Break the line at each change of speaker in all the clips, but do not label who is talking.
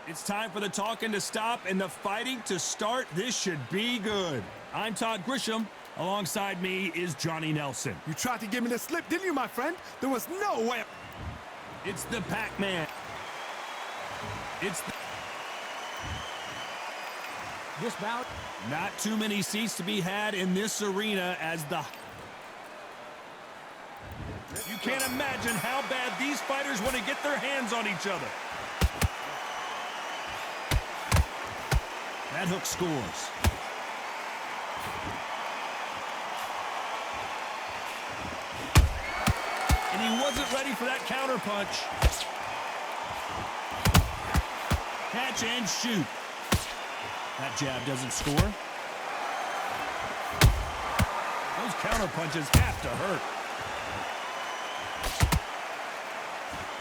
It's time for the talking to stop and the fighting to start. This should be good. I'm Todd Grisham. Alongside me is Johnny Nelson.
You tried to give me the slip, didn't you, my friend? There was no way.
It's the Pac-Man. It's this bout. Not too many seats to be had in this arena as the... You can't imagine how bad these fighters want to get their hands on each other. That hook scores. And he wasn't ready for that counter punch. Catch and shoot. That jab doesn't score. Those counter punches have to hurt.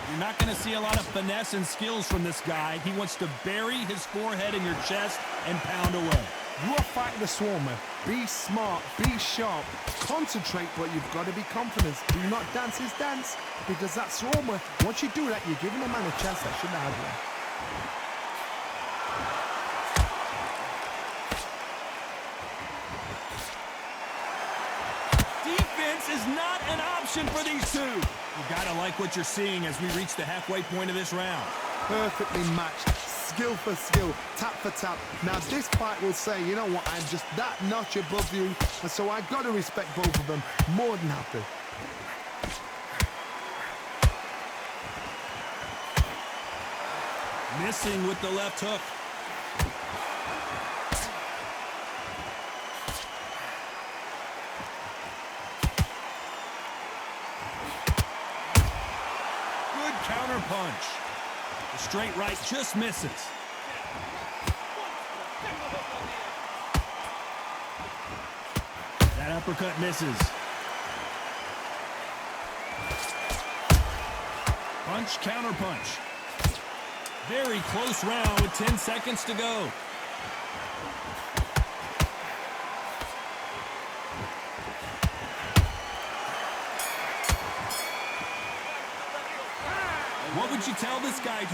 You're not going to see a lot of finesse and skills from this guy. He wants to bury his forehead in your chest and pound away.
You are fighting the Swarmer. Be smart, be sharp, concentrate, but you've got to be confident. Do not dance his dance, because that Swarmer, once you do that, you're giving a man a chance that shouldn't have one.
Defense is not an option for these two. You gotta like what you're seeing as we reach the halfway point of this round.
Perfectly matched, skill for skill, tap for tap. Now this fight will say, you know what, I'm just that notch above you, and so I gotta respect both of them more than happy.
Missing with the left hook. Counter punch. The straight right just misses. That uppercut misses. Punch, counter punch. Very close round with 10 seconds to go. What would you tell this guy?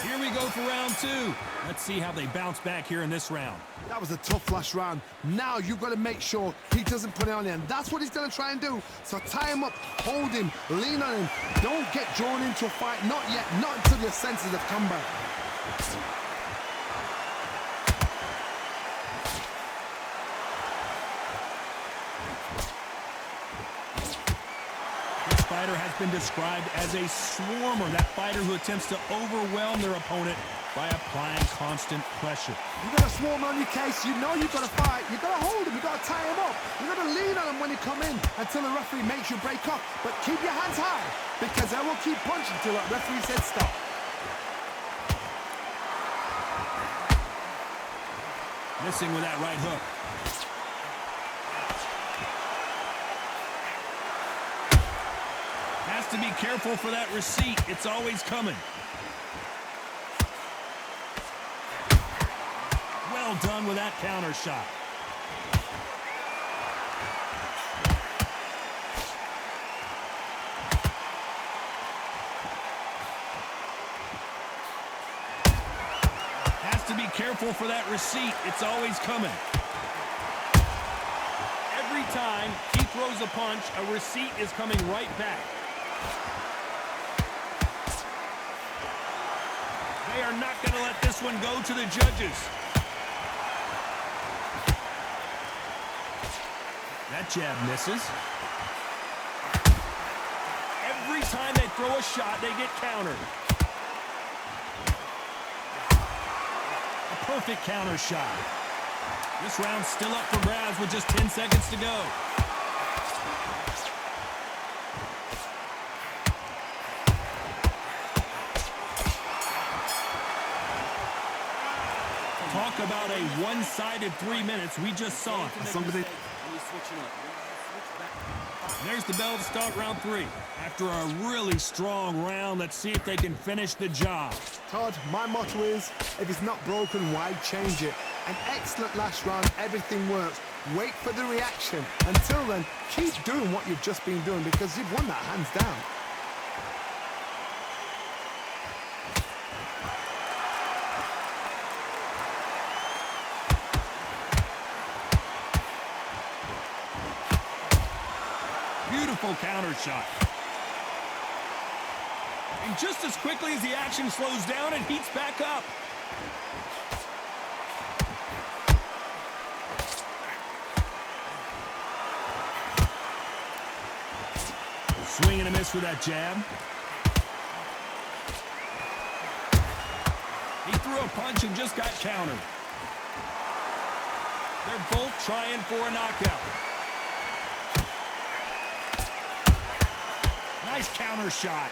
Here we go for round two. Let's see how they bounce back here in this round.
That was a tough last round. Now you've got to make sure he doesn't put it on you, and that's what he's going to try and do. So tie him up, hold him, lean on him. Don't get drawn into a fight. Not yet. Not until your senses have come back.
Fighter has been described as a swarmer, that fighter who attempts to overwhelm their opponent by applying constant pressure.
You got a swarmer on your case, you know you've got to fight, you got to hold him, you got to tie him up, you got to lean on him when you come in until the referee makes you break up. But keep your hands high, because I will keep punching until that referee says stop.
Missing with that right hook. Has to be careful for that receipt. It's always coming. Well done with that counter shot. Has to be careful for that receipt. It's always coming. Every time he throws a punch, a receipt is coming right back. They are not going to let this one go to the judges. That jab misses. Every time they throw a shot, they get countered. A perfect counter shot. This round's still up for grabs with just 10 seconds to go. Talk about a one-sided 3 minutes. We just saw it. There's the bell to start round three. After a really strong round, let's see if they can finish the job.
Todd, my motto is, if it's not broken, why change it? An excellent last round, everything works. Wait for the reaction. Until then, keep doing what you've just been doing, because you've won that hands down.
Beautiful counter shot. And just as quickly as the action slows down, it heats back up. Swing and a miss for that jab. He threw a punch and just got countered. They're both trying for a knockout. Nice counter shot.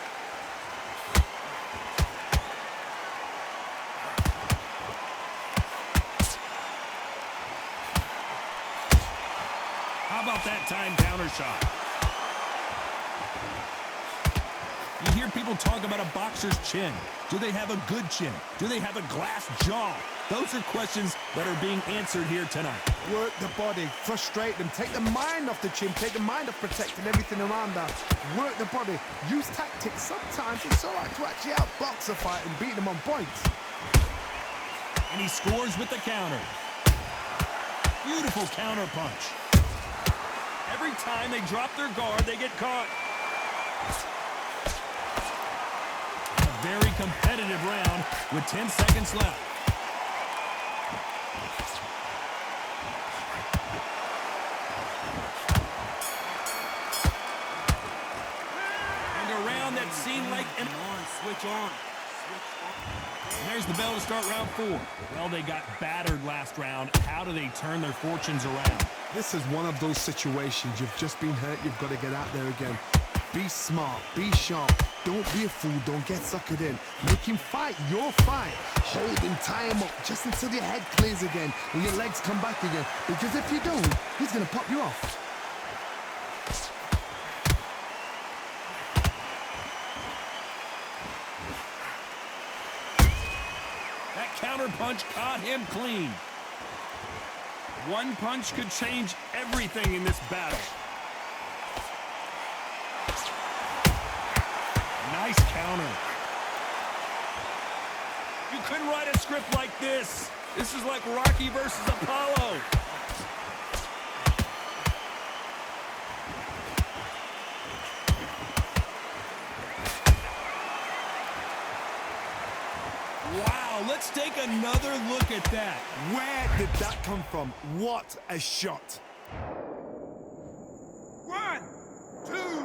How about that time counter shot? You hear people talk about a boxer's chin. Do they have a good chin? Do they have a glass jaw? Those are questions that are being answered here tonight.
Work the body, frustrate them, take the mind off the chin, take the mind off protecting everything around that. Work the body, use tactics. Sometimes it's all right to actually outbox a fight and beat them on points.
And he scores with the counter. Beautiful counter punch. Every time they drop their guard, they get caught. A very competitive round with 10 seconds left. And a round that seemed like an
Switch on.
And there's the bell to start round 4. Well, they got battered last round. How do they turn their fortunes around?
This is one of those situations. You've just been hurt. You've got to get out there again. Be smart. Be sharp. Don't be a fool. Don't get suckered in. Make him fight your fight. Hold him, tie him up just until your head clears again and your legs come back again. Because if you don't, he's going to pop you off.
That counter punch caught him clean. One punch could change everything in this battle. Nice counter. You couldn't write a script like this. This is like Rocky versus Apollo. Wow, let's take another look at that.
Where did that come from? What a shot.
1, 2, 3, 4,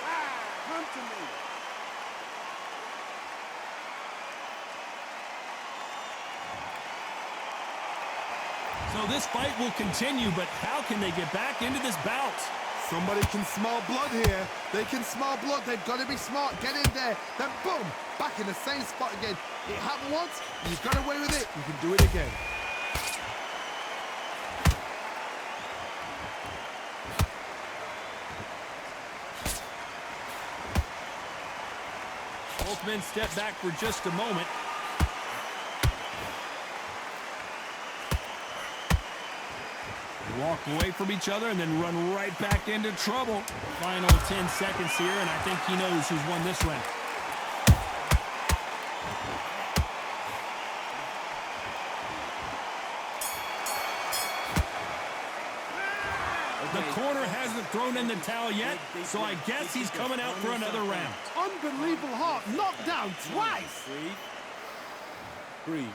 5. Come to me.
So this fight will continue, but how can they get back into this bout?
Somebody can smell blood here. They can smell blood. They've got to be smart. Get in there. Then boom, back in the same spot again. It happened once. You've got away with it. You can do it again.
Both men step back for just a moment. Walk away from each other and then run right back into trouble. Final 10 seconds here, and I think he knows who's won this round. The corner hasn't thrown in the towel yet, so I guess he's coming out for another round.
Unbelievable heart. Knocked down twice.
Breathe.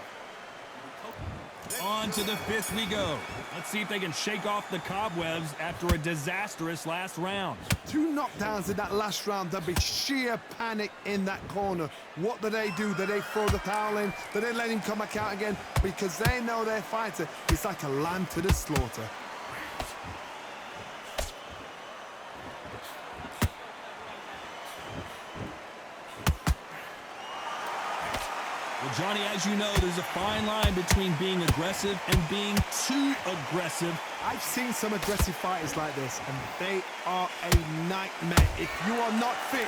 On to the 5th we go. Let's see if they can shake off the cobwebs after a disastrous last round.
2 knockdowns in that last round. There'll be sheer panic in that corner. What do? Do they throw the towel in? Do they let him come back out again? Because they know their fighter is like a lamb to the slaughter.
Well, Johnny, as you know, there's a fine line between being aggressive and being too aggressive.
I've seen some aggressive fighters like this, and they are a nightmare. If you are not fit,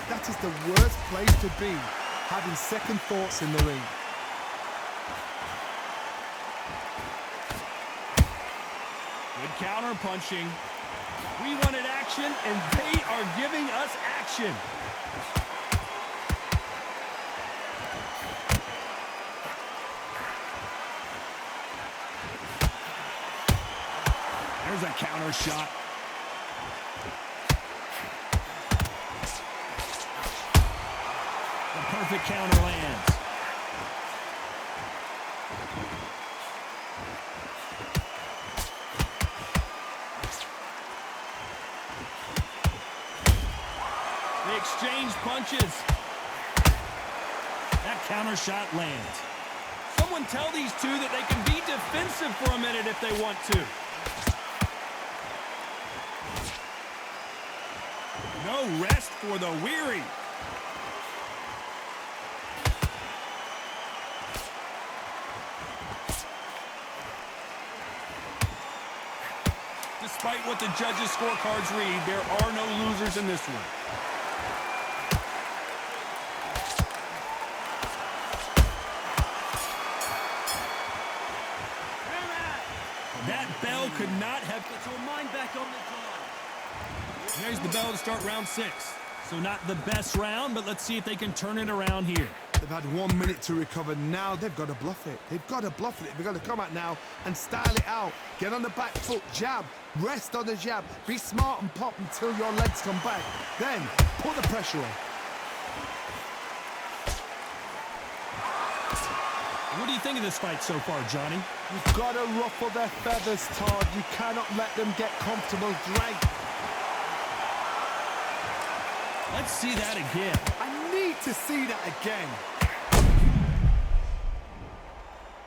that is the worst place to be, having second thoughts in the ring.
Good counter punching. We wanted action, and they are giving us action. There's There's a counter shot. The perfect counter lands. They exchange punches. That counter shot lands. Someone tell these two that they can be defensive for a minute if they want to. No rest for the weary. Despite what the judges' scorecards read, there are no losers in this one. That bell could not have...
Get your mind back on the drive.
There's the bell to start round 6. So not the best round, but let's see if they can turn it around here.
They've had 1 minute to recover. Now they've got to bluff it. They've got to bluff it. They've got to come out now and style it out. Get on the back foot, jab, rest on the jab. Be smart and pop until your legs come back. Then put the pressure on.
What do you think of this fight so far, Johnny?
You've got to ruffle their feathers, Todd. You cannot let them get comfortable. Drag.
Let's see that again.
I need to see that again.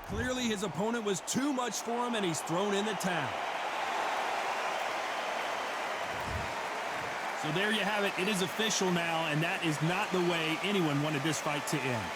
Clearly his opponent was too much for him and he's thrown in the towel. So there you have it. It is official now, and that is not the way anyone wanted this fight to end.